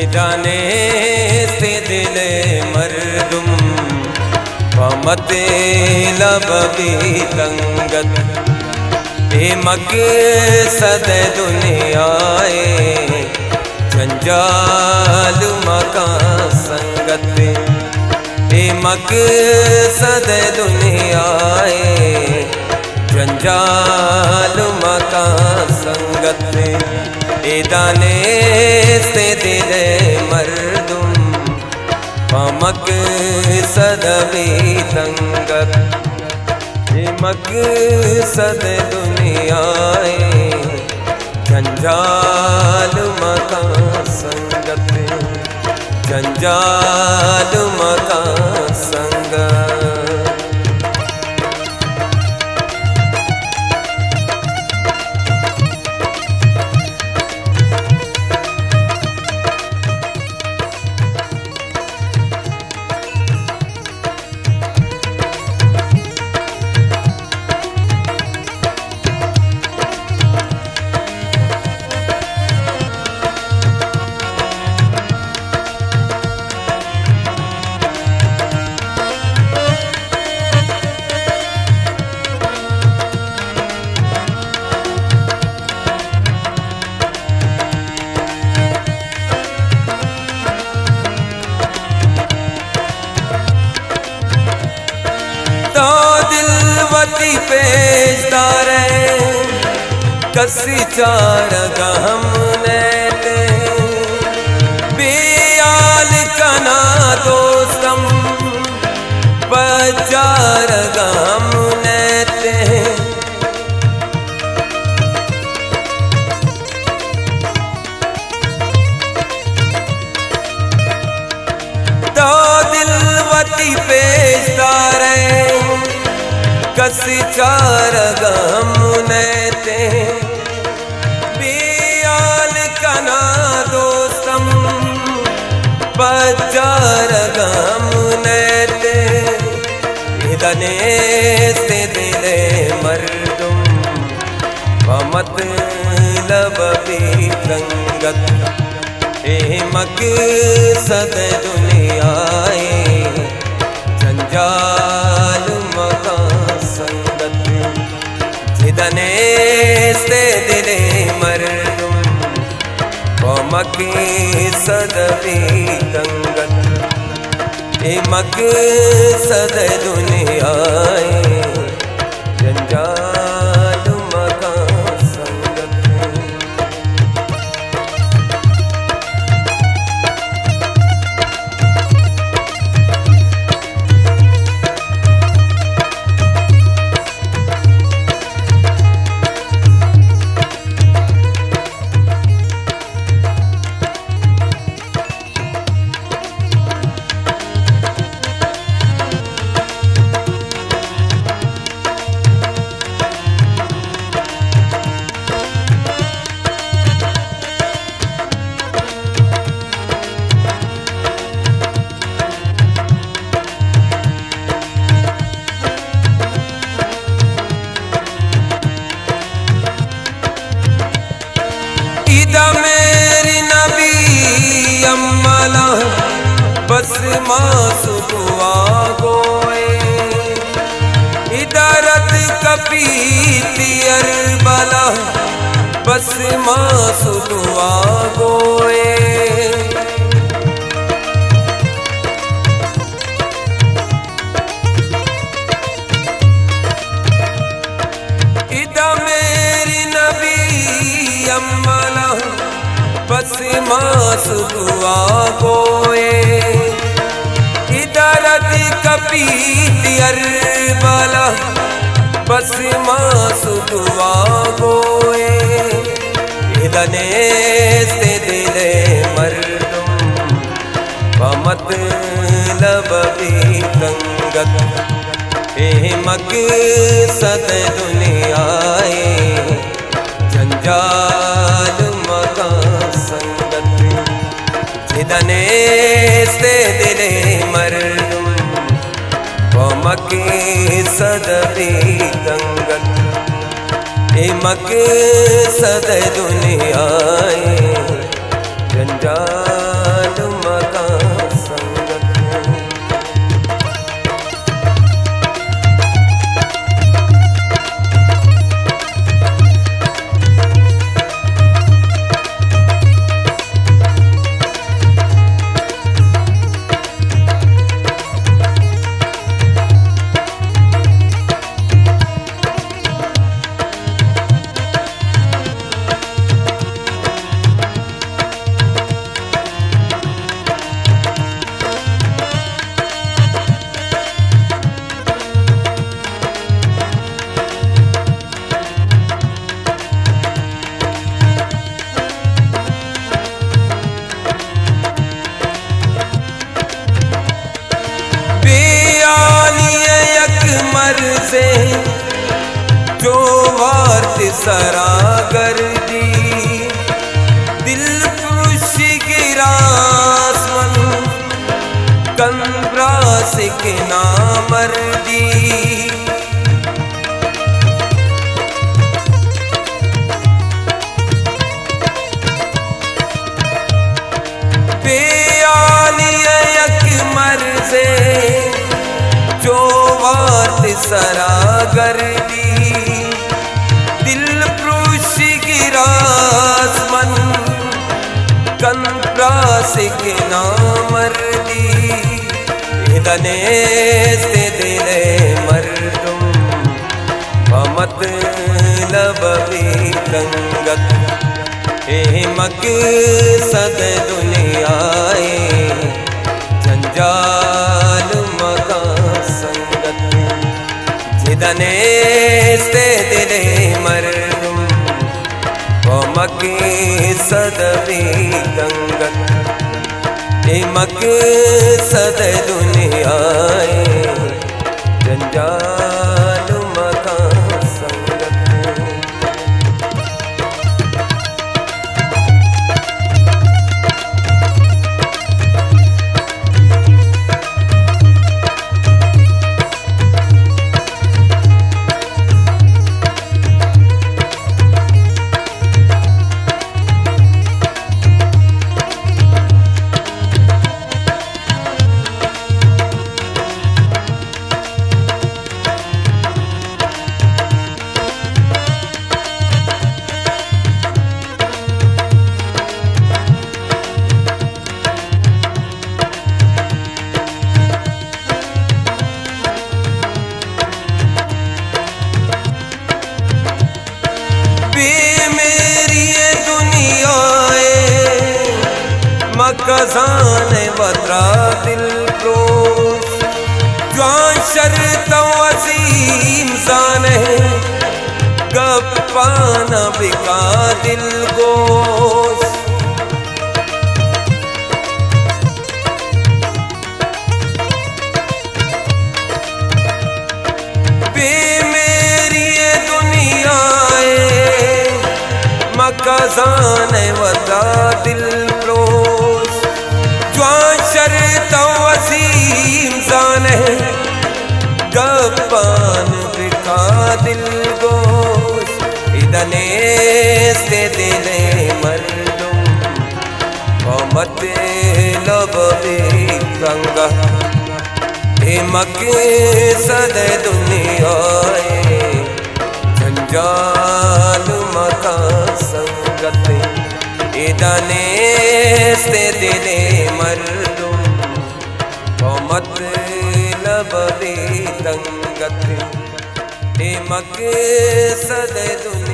जिदाने से दिले मर्दुम वमते लबी तंगत मकसद दुनियाए जंजाल मका संगत मकसद दुनियाए जंजाल मका संगत दाने से दिले मर्दुम मकसद तंगत मकसद दुनियाए जंजाल मका संगत जंजाल मका संगत। दिलवती पेशदारे कसी चार गम नेते बेयाल कना दोस्तम बचार गम नेते तो दिलवती पेशदारे कसी चार गम नेते बेयाल कना दोस्तम बचार गम नेते दने से दिले मर्दुम वमत लबी तंगत मकसद दुनियाए जंजाल मका संगत जिदने से दिले मर्दुम मकसद तंगत मकसद दुनियाए जंजाल मका संगत। मेरी नबी अम्मला बस मासु दुआ गोए इदारत कपी तियर बला बस मासु दुआ गोए इदा मेरी नबी अम्मला बस मासु दुआ गोए इदारत कपी तियर बला बस मासु दुआ गोए दने से दिले मर्दुम वमत लबी तंगत मकसद दुनियाए जंजाल मका संगत जिदने से दिले मर्दुम मकसद तंगत मकसद दुनियाए जंजाल मका संगत। से जो वार्त सरागर दी दिल पुरुष गिरासमन कंब्रास के नामर दी। से जो वार्त सरागर दी दिल पुरुष गिरासमन कंप्रास के नामर दी। दने से दिले मर्दुम मत लबी गंगत मकसद दुनियाए जंजाल मका संगत। जिदने से दिले मर्दुम मकसद भी गंगत मकसद दुनियाए जंजाल मका संगत। खजान वत्रा दिल रोश ज्वां शर्त वसीम जाने गप्पाना बिका दिल गोश। बे मेरी दुनियाए मखजान वत्रा दिल शर्त वसीम जाने गप्पान बिका दिल गोश। इदने से दिले मर्दुम मत लबे गंगा मकसद दुनियाए जंजाल मका संगत। इदने से दिले मर्दुम मत लबे तंगत मकसद दुनिया।